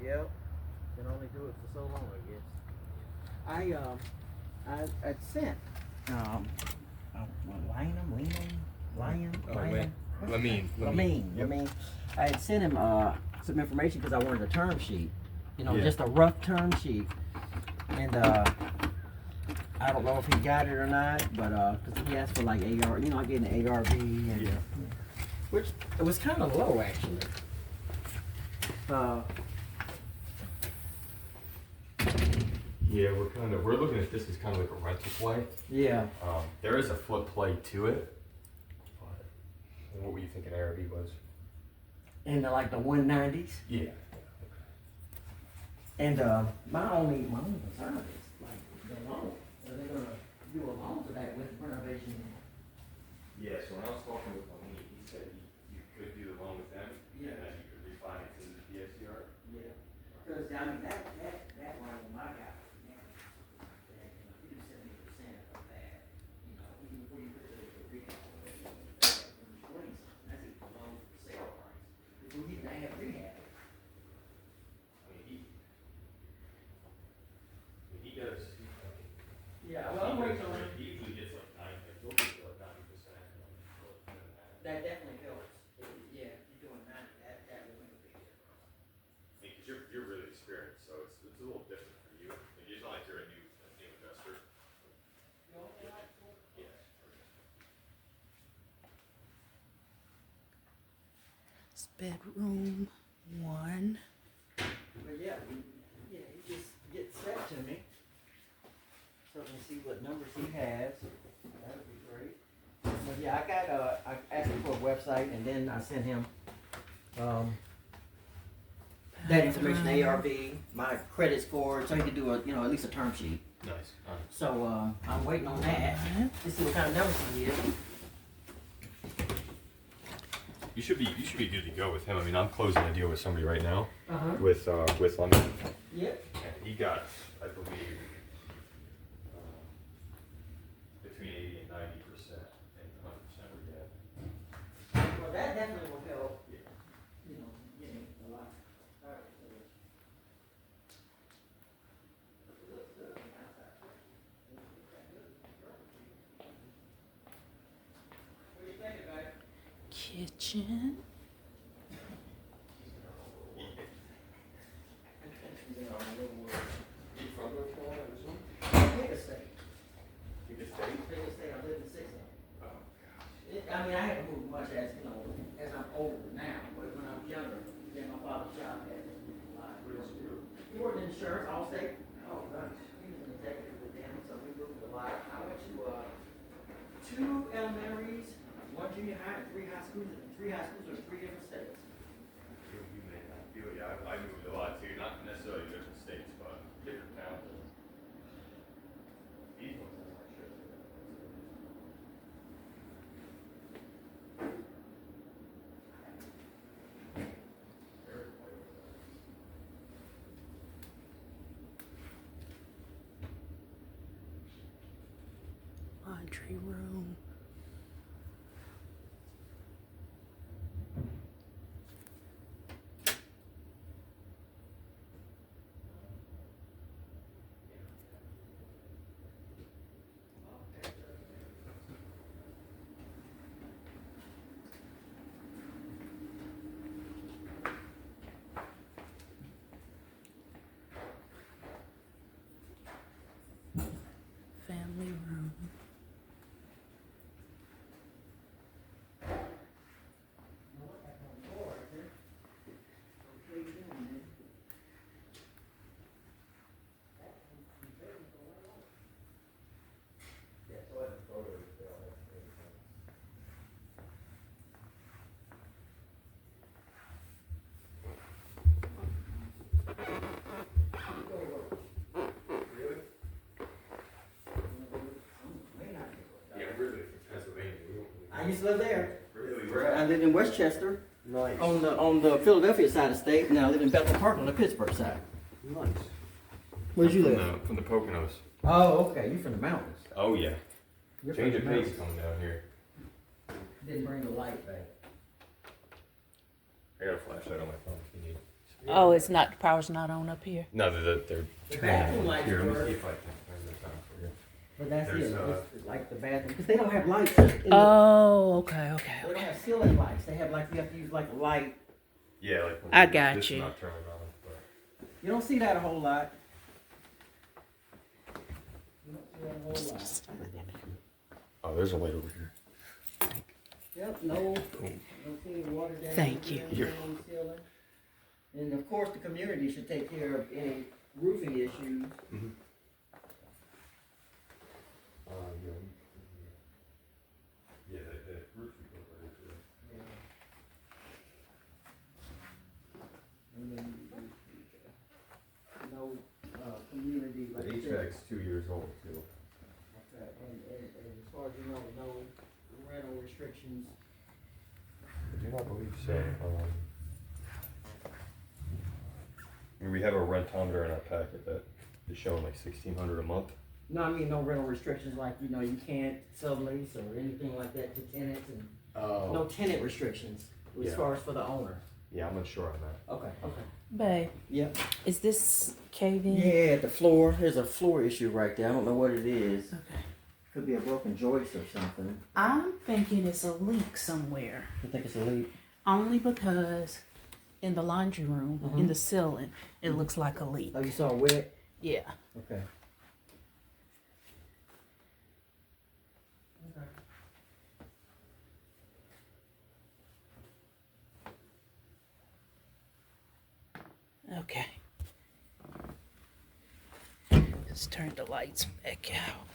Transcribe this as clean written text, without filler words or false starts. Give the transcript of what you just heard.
Yep. Can only do it for so long, I guess. I sent Lamine. I had sent him some information because I wanted a term sheet, just a rough term sheet, and I don't know if he got it or not, but because he asked for like AR, I gave him the ARV, and which it was kind of low actually. Yeah, we're looking at this as kind of like a rental play. Yeah. There is a flip play to it. But what were you thinking ARV was? In like the 190s. Yeah. And my only concern is like the loan. Are they gonna do a loan for that with renovation? Yeah. So when I was talking with him, he said you could do the loan with them. Yeah. And then you could refinance into the DSCR. Yeah. Because I mean that loan my guy. Yeah, well, I'm waiting on it. He usually gets like 90%. That definitely helps. Yeah, if you're doing 90, that will make a big difference. Because you're really experienced, so it's a little different for you. It's not like you're a new investor. Yeah. It's bedroom 1. But yeah, you just get set to me. So we can see what numbers he has. That would be great. But yeah, I asked him for a website, and then I sent him that information, ARV, my credit score, so he could do a at least a term sheet. Nice. So I'm waiting on that to see what kind of numbers he is. You should be good to go with him. I mean, I'm closing a deal with somebody right now. With With London. Yep. And he got, I believe, between 80 and 90%, and 100% we get. Well, that definitely will help. Yeah. Getting a lot. All right. What do you think about it? Kitchen. I mean, I haven't moved much as I'm older now, but when I was younger, my father's job had a lot. He worked in insurance, Allstate. Oh, gosh. He was an executive with them, so we moved a lot. I went to 2 elementaries, 1 junior high, and 3 high schools in 3 different states. You may not feel, I moved a lot too, not necessarily different states, but different towns. These ones are my shit. Laundry room. Family room. I used to live there. Really? Where I at? lived in Westchester, Nice. on the Philadelphia side of the state, and I live in Bethel Park on the Pittsburgh side. Nice. Where'd you From live? from the Poconos. Oh, okay, you're from the mountains. Oh, yeah. You're Change from of the pace mountains. coming down here. Didn't bring the light back. I got a flashlight on my phone if you need. Oh, it's not, the power's not on up here. No, they're The bathroom lights here. Let me work. see if I can turn this on for you. But that's There's, it, it's like the bathroom, because they don't have lights. In the, Oh, okay, okay, they don't okay. have ceiling lights, they have like, you have to use like a light. Yeah, like when I this got is you. not turning on, but You don't see that a whole lot. You don't see that a whole lot. oh, there's a light over here. Yep, no, don't see any water damage. Thank you. on the ceiling. And of course, the community should take care of any roofing issues. Yeah, the roof is over here. And then, no, community, The like I said. HVAC's 2 years old too. Okay, and as far as you know, no rental restrictions. I do not believe so. I mean, we have a rentometer in our packet that is showing like $1,600 a month. No, I mean, no rental restrictions, like, you know, you can't sublease or anything like that to tenants, and no tenant restrictions as Yeah. far as for the owner. Yeah, I'm unsure on that. Okay, okay. Babe, Yep. is this caving? Yeah, the floor, there's a floor issue right there, I don't know what it is. Okay. Could be a broken joist or something. I'm thinking it's a leak somewhere. You think it's a leak? Only because in the laundry room, in the ceiling, it looks like a leak. Oh, you saw it wet? Yeah. Okay. Okay. Just turn the lights back out.